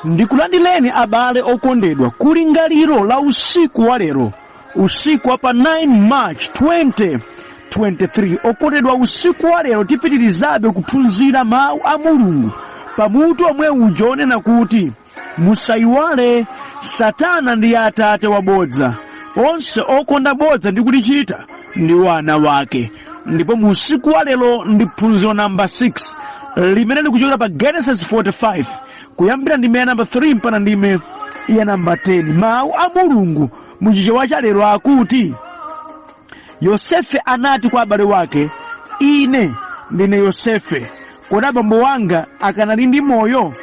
Ndikulandileni abale okondedwa kulingaliro la usiku wa lero, usiku wa pa 9 March 2023. Okondedwa, usiku wa lero tipitirizabe kuphunzira mawu a Mulungu pamutu omwe uja onena kuti musayiwale Satana ndi atate wabodza, onse okonda bodza ndi kulichita ndi wana wake. Ndipo mu usiku wa lero ndi phunziro namba 6 limene likuchokera pa Genesis 45 kuyambira ndime ya namba 3 mpaka ndime ya namba 10. Mawu a Mulungu muchichewa cha lero akuti, Yosefe anati kwa abale wake, ine ndine Yosefe, kodi abambo wanga akanali ndi moyo?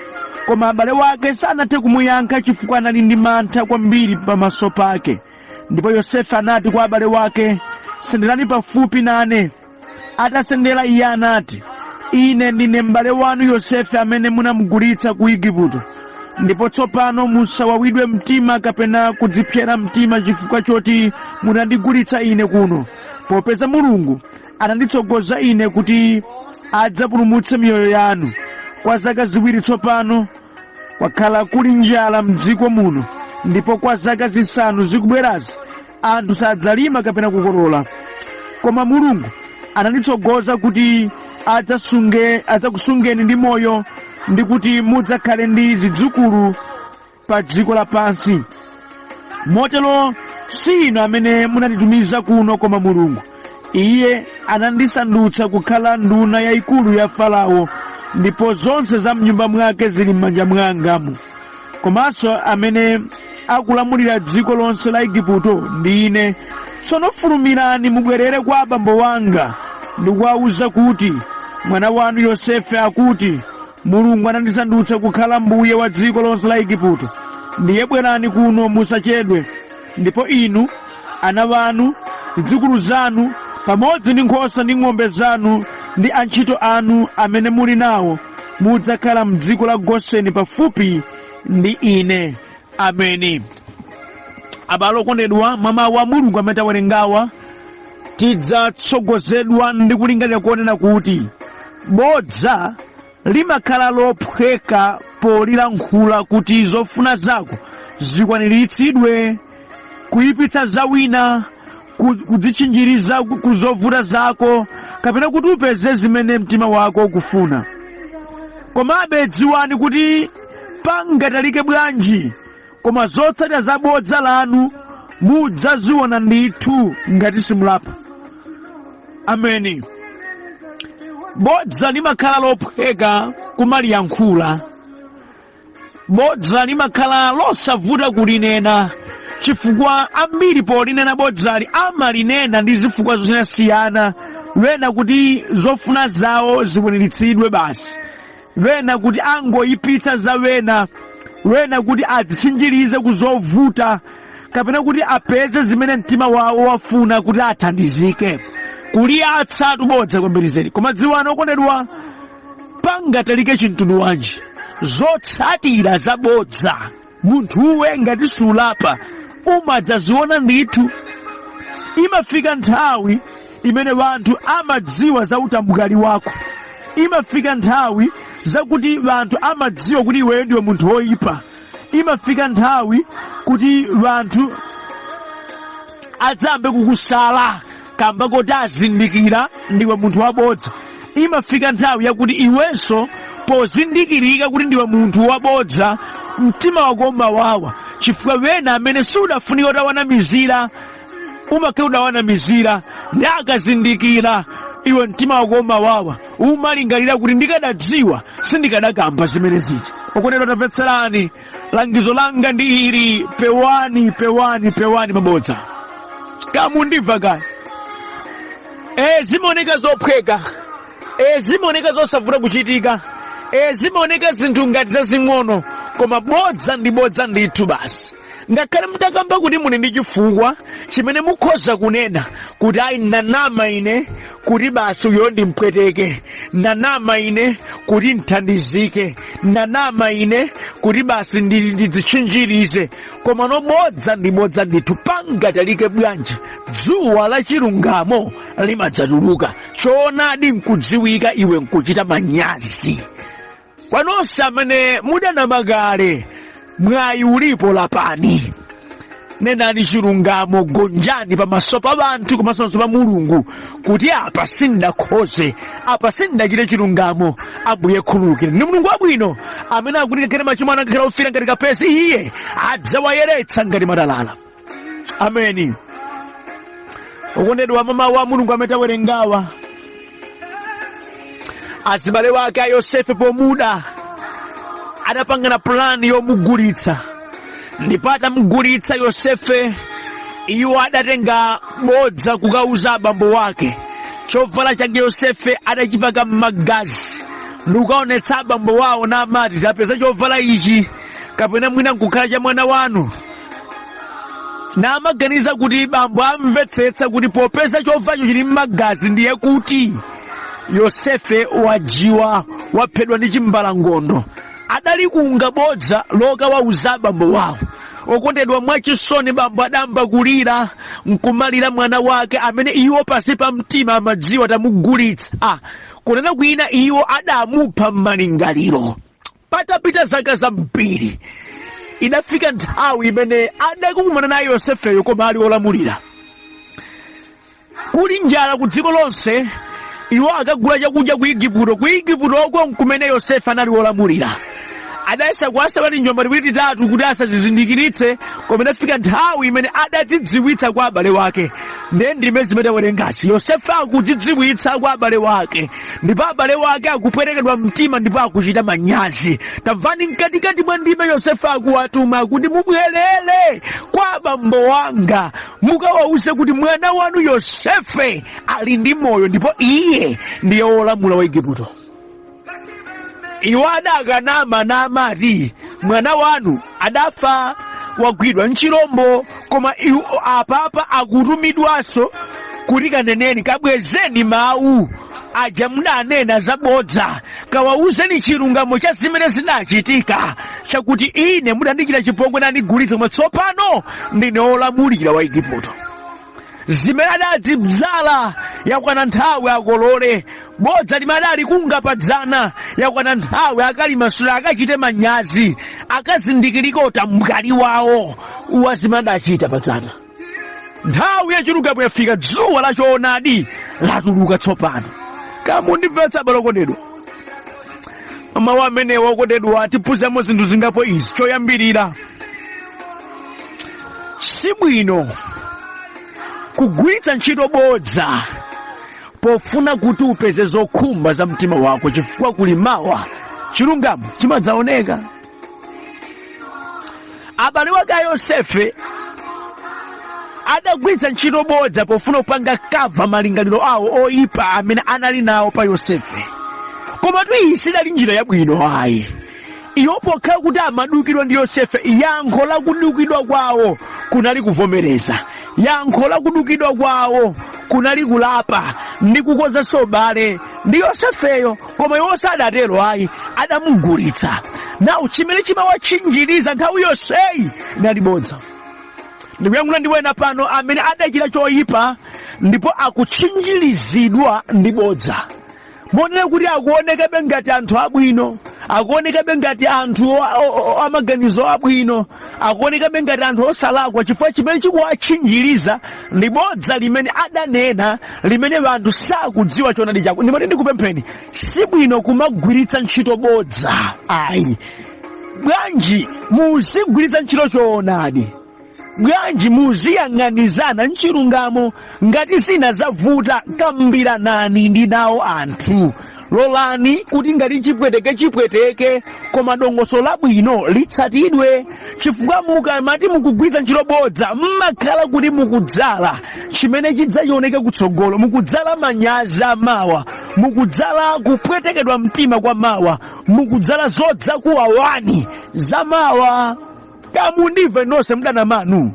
Koma abale wake sanathe kumuyankha chifukwa anali ndi mantha kwambiri pamaso pake. Ndipo Yosefe anati kwa abale wake, senderani pafupi nane. Atasendera iye anati, ine ndine m'bale wanu Yosefe amene munamugulitsa ku Igupto. Ndipo tsopano musawawidwe mtima kapena kudzipsera mtima chifukwa choti munandigulitsa ine kuno, popeza Mulungu ananditsogoza ine kuti adzapulumutse miyoyo yanu. Kwa zaka ziwiri tsopano kwakhala kuli njala m'dziko muno, ndipo kwa zaka zisanu zikubwerazi anthu sadzalima kapena kukolola. Koma Mulungu ananditsogoza kuti adzakusungeni ndi moyo ndi kuti mudzakhale ndi zidzukulu pa dziko lapansi. Motero si inu amene munanditumiza kuno koma Mulungu. Iye anandisandutsa kukhala nduna yayikulu ya Farao, ndipo zonse za mnyumba mwake zili m'manja mwangamu. Komanso amene akulamulira dziko lonse la Igupto ndi ine. Tsono fulumirani mubwerere kwa abambo wanga ndi kuwawuza kuti mwana wanu Yosefe akuti, Mulungu anandisandutsa kukhala mbuye wa dziko lonse la Igupto. Ndiye bwerani kuno musachedwe, ndipo inu, ana wanu, zidzukulu zanu, pamodzi ndi nkhosa ndi ng'ombe zanu ndi antchito anu amene muli nawo mudzakhala m'dziko la Goseni pafupi ndi ine. Ameni. Abale okondedwa, mwa mawu a Mulungu amene tawerengawa tidzatsogozedwa ndi kulingalira kuonena kuti bodza limakhala lophweka polilankhula kuti zofuna zako zikwaniritsidwe, kuyipitsa za wina, kudzitchinjiriza ku zovuta zako, kapena kuti upeze zimene mtima wako ukufuna. Komabe dziwani kuti pangatalike bwanji, koma zotsatira za bodza lanu mudzaziona ndithu ngati simulapa. Ameni. Bodza limakhala lophweka kumaliyankhula. Bodza limakhala losavuta kulinena, chifukwa ambiri polinena bodzali amalinena ndi zifukwa zosiyanasiyana, wena kuti zofuna zawo zikwaniritsidwe basi, wena kuti angoyipitsa za wena kuti adzitchinjirize kuzovuta, kapena kuti apeze zimene mtima wawo wafuna kuti athandizike. Kuliyatsatu bodza kwambiri zedi. Koma dziwani okondedwa, pangatalike chinthu wanji zotsatira za bodza munthuwe ngati sulapa umadzaziona ndithu. Imafika nthawi imene wanthu amadziwa za utambukali wako. Imafika nthawi zakuti wanthu amadziwa kuti iweyo ndiwe munthu woyipa. Imafika nthawi kuti wanthu adzambe kukusala kamba kuti azindikira ndiwe munthu wabodza. Imafika nthawi yakuti iwenso pozindikirika kuti ndiwe munthu wabodza, mtima wako umawawa, chifukwa wena amene sudafunika utawanamizira umakhe udawanamizira, ndi akazindikira iwe mtima wako umawawa, umalingalira kuti ndikadadziwa sindikadakamba zimene zija. Okondedwa, tamvetserani langizo langa ndi ili: pewani mabodza. Kamundimva kaya? Zimaoneka zophweka, zimaoneka zosavuta kuchitika, zimaoneka zinthu ngati zazing'ono, koma bodza ndi bodza ndithu basi. Ngakhale mutakamba kuti muli ndi chifukwa chimene mukhoza kunena kuti ayi ndanama ine kuti basi uyo ndimpweteke, ndanama ine kuti nthandizike, ndanama ine kuti basi ndidzitchinjirize, koma no bodza ndi bodza ndithu. Pangatalike bwanji dzuwa la chilungamo limadzatuluka, choonadi nkudziwika, iwe nkuchita manyazi. Kwanonse amene mudanamagale mwayi ulipo lapani. Nenani chilungamo gonjani pamaso pa banthu komanso pa Mulungu kuti apa sindakhoze, apa sindachite chilungamo. Ambuye khululukire. Ndi Mulungu wabwino amene akutikira machimo anu ngati ofira ngati kapezi, iye adzawayeretsa ngati matalala. Ameni. Okondedwa mama wa Mulungu amene tawerengawa, azibale wake a Yosefe pomuda adapangana plani yomugulitsa. Ndipo atamugulitsa Yosefe, iwo adatenga bodza kukauza abambo wake. Chovala chake Yosefe adachipaka m'magazi ndikukaonetsa abambo wawo, namati tapeza chovala ichi kapena mwina nkukhala cha mwana wanu. Namaganiza kuti bambo amvetsetsa kuti popeza chovalacho chili m'magazi ndiye kuti Yosefe wajiwa, waphedwa ndi chimbalangondo. Adalikunga bodza lokawauza abambo wawo. Okondedwa mwachisoni, bambo adamba kulira nkumalira mwana wake amene iwo pasi pa mtima amadziwa tamugulitsa. Kunena kwina iwo adamupha m'malingaliro. Patapita zaka zambiri, idafika nthawi imene adakumana naye Yosefeyo koma ali olamulira. Kuli njala ku dziko lonse, iwo akagula chakudya ku Igupto. Ku Igupto oko nkumene Yosefe anali olamulira. Adayesa kuwasa pali njomba tiwiri tatu kuti asazizindikiritse, koma idafika nthawi imene adatidziwitsa kwa abale wake. Ndiye ndime zimene tawerengazi. Yosefe akudzidziwitsa kwa abale wake, ndipo abale wake akupwerekedwa mtima ndipo akuchita manyazi. Tamvani mkatikati mwa ndime Yosefe akuwatuma kuti mubwerere kwa abambo wanga mukawauze kuti mwana wanu Yosefe ali ndi moyo ndipo iye ndiye wolamula wa Igupto. Iwo adakanama namati mwana wanu adafa, wagwidwa nchirombo, koma apapa akutumidwanso kuti kaneneni kabwezeni mawu aja mudanena zabodza, kawauzeni chilungamo cha zimene zinachitika, chakuti ine mudandichita chipongwe nandigulitsa, koma tsopano ndine olamulira wa Igupto. Zimene adadzibzala yakwana nthawi akolole. Bodza limene alikunga padzana yakwana nthawi akalimasula akachite manyazi, akazindikirika utamkali wawo uwazimene adachita padzana. Nthawi yachilungamo yafika, dzuwa la choonadi latuluka tsopano. Kamundimvetsa abale okondedwa. Mawu amenewa okondedwa atiphunzitsamo zinthu zingapo izi. Choyambirira, sibwino kugwiritsa ntchito bodza pofuna kuti upeze zokhumba za mtima wako, chifukwa kuli mawa chilungamo chimadzaoneka. Abale wake a Yosefe adagwiritsa ntchito bodza pofuna kupanga kava malingaliro awo oyipa amene anali nawo pa Yosefe. Koma iyi sidali njira yabwino ayi. Iwo pokhala kuti amadukidwa ndi Yosefe, yankho la kudukidwa kwawo kunali kuvomereza. Yankho la kudukidwa kwawo kunali kulapa ndi kukonza sobale ndi Yosefeyo, koma iwo sadatero ayi, adamugulitsa. Nawu chimene chimawachinjiriza nthawi yonseyi nali bodza. Ndikuyankhula ndi wena pano amene adachita choyipa ndipo akuchinjirizidwa ndi bodza. Monera kuti akuonekabe ngati anthu abwino, akuonekabe ngati anthu amaganizo abwino, akuonekabe ngati anthu osalakwa, chifukwa chimene chikuwachinjiriza ndi bodza limene adanena, limene anthu sakudziwa choonadi chako. Ndimati ndikupempheni, sibwino kumagwiritsa ntchito bodza ayi. Bwanji muzigwiritsa ntchito choonadi, bwanji muziyang'anizana mchilungamo. Ngati zina zavuta, kambiranani ndi nawo anthu. Lolani kuti ngati chipweteke koma dongoso labwino litsatidwe, chifukwa mukamati mukugwiritsa ntchito bodza mmakhala kuti mukudzala chimene chidzachioneka kutsogolo, mukudzala manyazi amawa, mukudzala kupwetekedwa mtima kwa mawa, mukudzala zodzakuwawani za mawa. Kamundimve nonse mdana manu,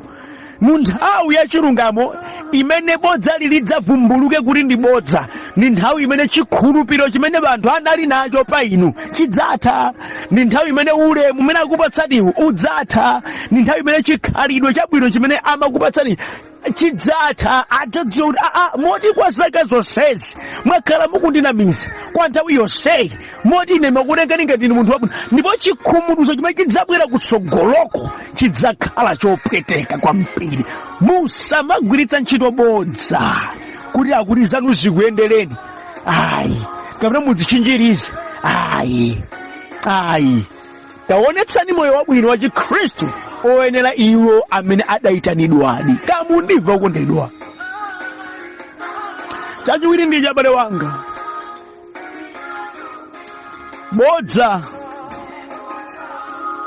mu nthawi ya chilungamo imene bodza lidzavumbuluke kuti ndi bodza, ndi nthawi imene chikhulupiriro chimene anthu anali nacho pa inu chidzatha. Ndi nthawi imene ulemu umene akupatsaniwo udzatha. Ndi nthawi imene chikhalidwe chabwino chimene amakupatsani chidzatha adzadziwa kuti moti kwa zaka zonsezi mwakhala mukundinamiza kwa nthawi yonseyi moti ine makutengani ngati ndinu munthu wabwino, ndipo chikhumudwitso chimene chidzabwera kutsogoloko chidzakhala chopweteka kwambiri. Musamagwiritsa ntchito bodza kuti akuti zanu zikuyendereni, ayi, kapena mudzichinjirize, ayi. Taonetsani moyo wabwino wa Chikhristu oyenera iwo amene adayitanidwadi. Kamundimva okondedwa. Chachiwiri ndi abale wanga,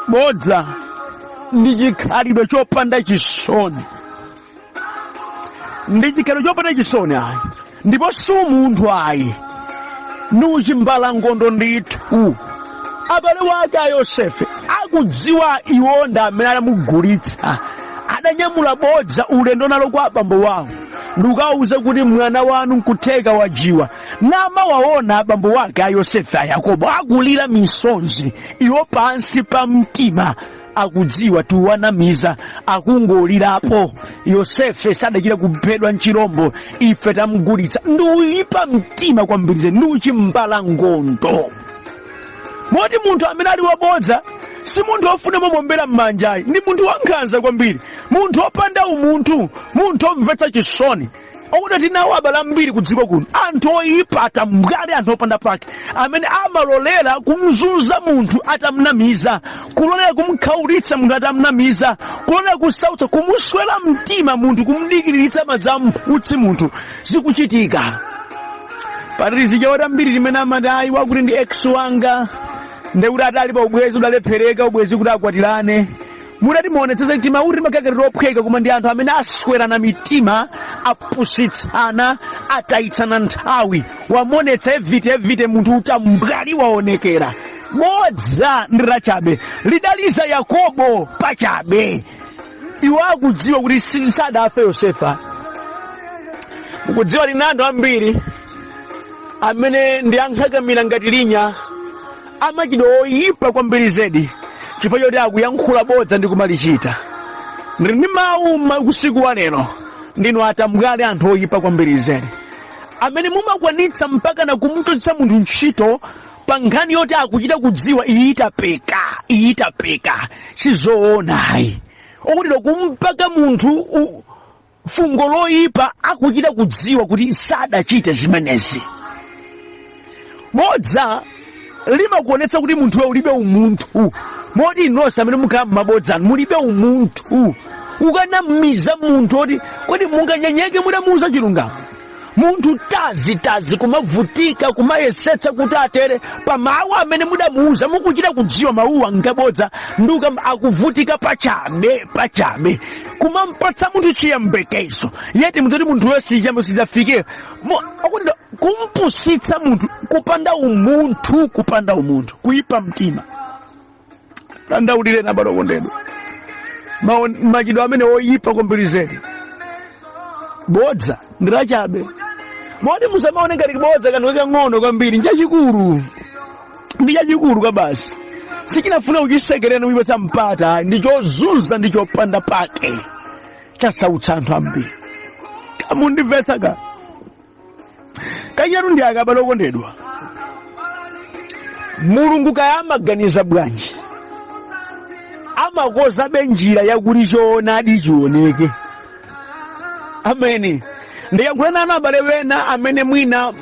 bodza ndi chikhalidwe chopanda chisoni. Ndi chikhalidwe chopanda chisoni ayi, ndipo si umunthu ayi, ni uchimbalangondo ndithu. Abale wake a Yosefe akudziwa iwo ndi amene anamugulitsa, adanyamula bodza ulendo nalo kwa abambo wawo ndikawauza kuti mwana wanu nkutheka wajiwa. Namawaona abambo wake a Yosefe a Yakobo akulira misonzi, iwo pansi pa mtima akudziwa tiwanamiza, akungolirapo. Yosefe sadachita kuphedwa mchirombo, ife tamugulitsa. Ndi uyipa mtima kwambiri, ndi uchimbalangondo. Moti munthu amene ali wabodza si munthu ofuna momombera m'manjayi, ndi munthu wankhanza kwambiri, munthu opanda umunthu, munthu omvetsa chisoni. Okuti tinawo abale ambiri kudziko kuno, anthu oyipa atamwali, anthu opanda pake, amene amalolera kumzunza munthu atamunamiza, kulolera kumkhaulitsa munthu atamunamiza, kulolera kusautsa, kumuswera mtima munthu, kumudikiriritsa madzi amphutsi munthu. Zikuchitika patizija woti ambiri limene amati ayi wakuti ndi ex wanga, ndekuti atali pa ubwezi udalephereka ubwezi kuti akwatirane. Mudati muonetseze kuti mauti makakatiro ophweka, koma ndi anthu amene aswerana mitima, apusitsana, atayitsana nthawi, wamonetsa evite munthu utambwali waonekera. Bodza ndi lachabe, lidaliza Yakobo pachabe. Iwo akudziwa kuti sadafe Yosefa. Mukudziwa lina anthu ambiri amene ndi ankhakamira ngati linya, amachidwa oyipa kwambiri zedi, chifukwa choti akuyankhula bodza ndi kumalichita. Ndi mawu usiku wa lero, ndinu atambwali anthu oyipa kwambiri zedi, amene mumakwanitsa mpaka na kumuchotsa munthu ntchito pa nkhani yoti akuchita kudziwa iyitapeka sizoonayi. Okutidwa kumpaka munthu fungo loyipa akuchita kudziwa kuti sadachite zimenezi. Bodza limakuonetsa kuti munthu ulibe umunthu. Moti inonse amene mukhala m'mabodza mulibe umunthu. Ukanamiza munthu oti munganyenyeke mudamuuza chilungamo. Munthu tazi kumavutika kumayesetsa kuti atere pa mawu amene mudamuuza, mukuchita kudziwa mawuwa ngabodza nduka akuvutika pachabe kumampatsa munthu chiyembekezo, yeti mudzoti munthu wese chiyambo sidzafike. Kumpusitsa munthu kupanda umunthu, kuyipa mtima. Tandaulire na bado kondedwa, machidwe amene oyipa kwambiri zedi. Bodza ndi lachabe. Moti musamaone ngati bodza kanthu kakang'ono kwambiri, ndi chachikulu kabasi. Sichinafuna uchisekerera wipatsa mpata, ndi chozunza ndi chopanda pake, chasautsa anthu ambiri. Kamundimvetsa ka kanyatu ndi akabale okondedwa. Mulungu kaya amaganiza bwanji, amakozabe njira yakuti choonadi chioneke. Amene ndiyankhula nanu abale wena amene mwina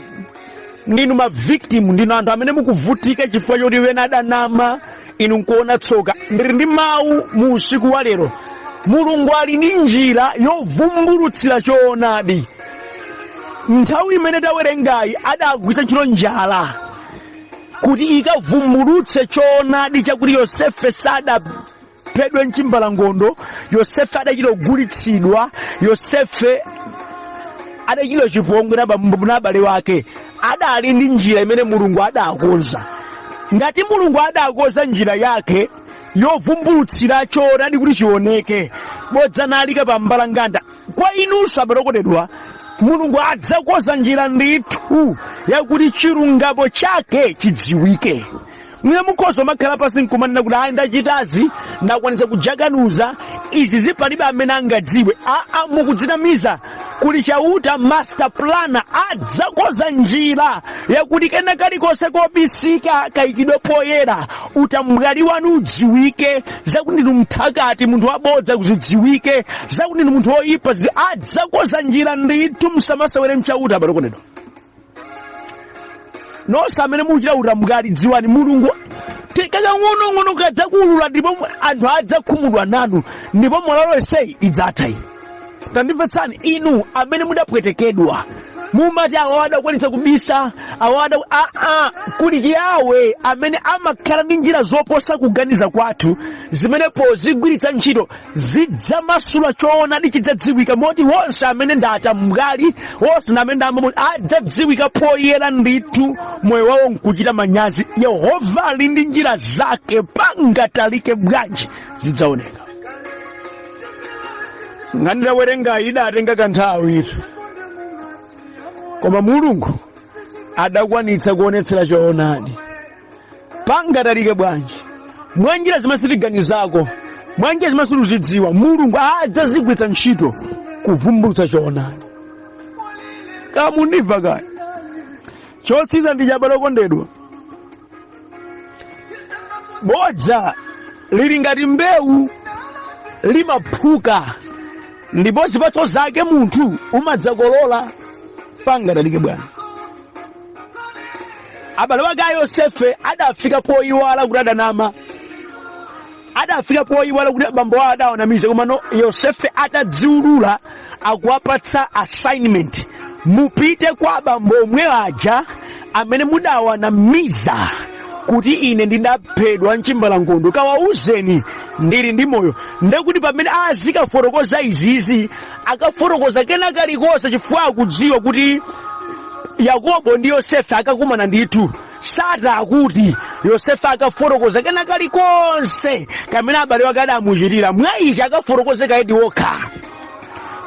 ndinu ma victim, ndinu anthu amene mukuvutika chifukwa choti wena adanama, inu nkuona tsoka. Ndiri ndi mawu mu usiku wa lero, Mulungu ali ndi njira yovumbulutsira choonadi. Nthawi imene tawerengayi adagwiritsa ntchito njala kuti ikavumbulutse choonadi chakuti Yosefe sadaphedwe mchimbalangondo, Yosefe adachita kugulitsidwa, Yosefe adachita chipongwe na abale wake. Adali ndi njira imene Mulungu adakonza. Ngati Mulungu adakonza njira yake yovumbulutsira choonadi kuti chioneke, bodza nalika pa mbalanganda. Kwa inunso abale okondedwa, Mulungu adzakonza njira ndithu yakuti chilungamo chake chidziwike. Mwe mukhoza makhala pasi nkumanena kuti ayi ndachitazi ndakwanitsa kujaganuza izi zipalibe amene angadziwe. Mukudzinamiza. Kuli chauta master planner adzakoza njira yakuti kena kalikonse kobisika kayikidwe poyera utamwali wanu udziwike, zakuti ndinu mthakati munthu wabodza kuzidziwike, zakuti ndinu munthu woyipa adzakoza njira ndithu. Msamasewere mchauta balokondedwa. Nonse amene muchita utamwali dziwani Mulungu kaka ngono kadzakulula ndipo anthu adzakhumudwa nanu ndipo mwala lonse idzatha. Tandimvetsani inu amene mudapwetekedwa mumati awada kwanitsa kubisa awada kuli Yawe amene amakhala ndi njira zoposa kuganiza kwathu zimene pozigwiritsa ntchito zidzamasula choonadi chidzadziwika moti wonse amene ndatamwali wonse amene ndamamoti adzadziwika poyera ndithu moyo wawo nkuchita manyazi. Yehova ali ndi njira zake pangatalike bwanji zidzaoneka. Ngandira werenga idatenga kanthawi koma Mulungu adakwanitsa kuonetsera choonadi pangatalike bwanji. Mwanjira zimene sitiganizako, mwanjira zimene sitizidziwa, Mulungu adzazigwiritsa ntchito kuvumbulutsa choonadi. Kama mundimva kaya chotsiza ndi chaba lokondedwa. Bodza lili ngati mbewu limaphuka ndipo zipatso zake munthu umadzakolola pangatalike bwanji. Abale wake a Yosefe adafika poyiwala kuti adanama, adafika poyiwala kuti abambo awo adawanamiza, koma Yosefe atadziulula akuwapatsa assignment. Mupite kwa abambo omwe aja amene mudawanamiza kuti ine ndinaphedwa mchimbalangondo, kawawuzeni ndili ndi moyo. Ndekuti pamene azikafotokoza izizi akafotokoza kena kalikonse chifukwa akudziwa kuti Yakobo ndi Yosefe akakumana ndithu. Sata akuti Yosefe akafotokoza kena kalikonse kamene abale wake adamuchitira mwa ichi akafotokoze kaidi wokha.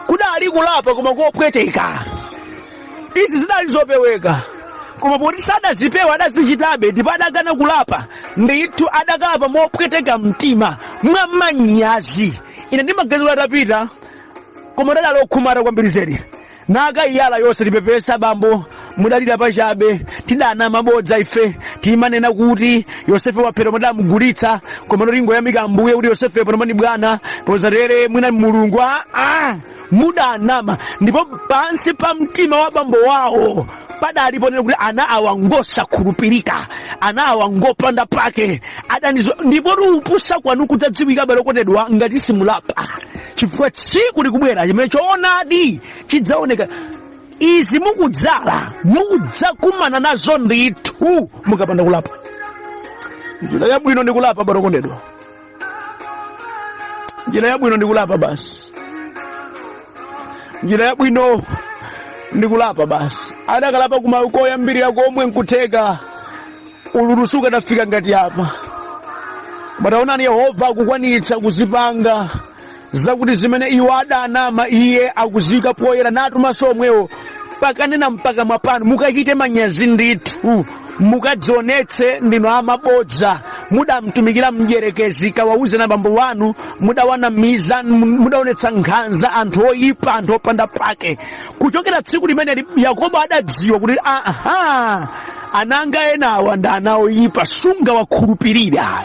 Kudali kulapa koma kopweteka. Izi zidali zopeweka. Koma poti sadazipewa adazichitabe ndipo adakana kulapa ndithu adakalapa mopweteka mtima mwa manyazi. Ine ndimaganiza atapita koma dala lokhumata kwambiri zedi nakayala yonse tipepesa bambo mudalira pachabe tidana mabodza ife timanena kuti Yosefe waphedwa madamugulitsa koma noringo yamika Ambuye kuti Yosefe pano bwana pozatere mwina Mulungu mudanama ndipo pansi pa mtima wa bambo wawo padalipo nena kuti ana awangosa khulupirika, ana awangopanda pake adanizo ndipo upusa kwanu kudzadziwika balokondedwa ngati simulapa chifukwa tsiku likubwera chimene choonadi chidzaoneka. Izi mukudzala mudzakumana nazo ndithu mukapanda kulapa. Njira yabwino ndi kulapa balokondedwa, njira yabwino ndi kulapa basi, njira yabwino ndi kulapa basi. Adakalapa kumauko yambirira komwe nkutheka ululusuka tafika ngati apa. Bataonani Yehova akukwanitsa kuzipanga zakuti zimene iwo adanama iye akuzika poyera natumaso omwewo pakanena mpaka mwapano mukachite manyazi ndithu mukadzionetse ndinu amabodza mudamtumikira mdierekezi kawauze na bambo wanu mudawanamiza mudaonetsa nkhanza anthu oyipa anthu opanda pake. Kuchokera tsiku limene Yakobo adadziwa kuti ananga enawa ndi ana oyipa sunga wakhulupirira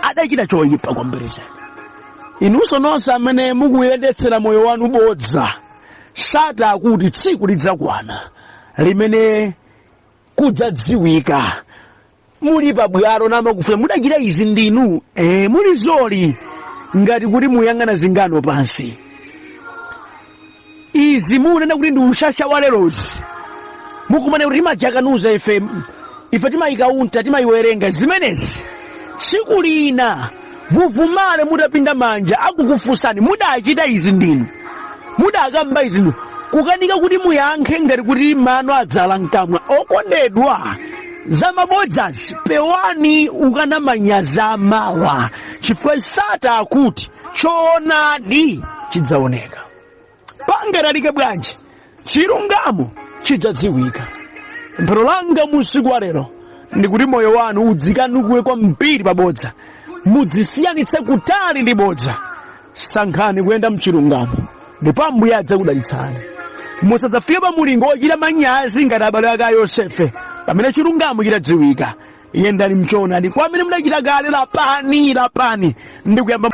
adachita choyipa kwambiri. Inunso nonse amene mukuyendetsera moyo wanu bodza sata akuti tsiku lidzakwana limene kudzadziwika muli pabwalo namakufa mudachita izi ndinu muli zoli ngati kuti muyang'ana zingano pansi. Izi munena kuti ndi ushasha wa lerozi mukumane kuti timajakanuza ife timayikaunta timayiwerenga zimenezi. Tsiku lina vuvumale mudapinda manja akukufunsani mudachita izi ndinu mudakamba izi ndinu kukanika kuti muyankhe ngati kuti mano adzala mkamwa. Okondedwa za mabodzazi pewani ukana manyazi amawa chifukwa sata akuti choonadi chidzaoneka. Pangatalike bwanji chilungamo chidzadziwika. Mphero langa musiku wa lero ndikuti moyo wanu udzikanuke kwambiri pabodza, mudzisiyanitse kutali ndi bodza. Sankhani kuyenda mchilungamo ndipo Ambuye adzakudalitsani. Musadzafike pa mulingo wochita manyazi ngati abale ake a Yosefe pamene chilungamo chitadziwika. Yendani mchoonadi kwa amene mudachita kale lapani ndi kuyamba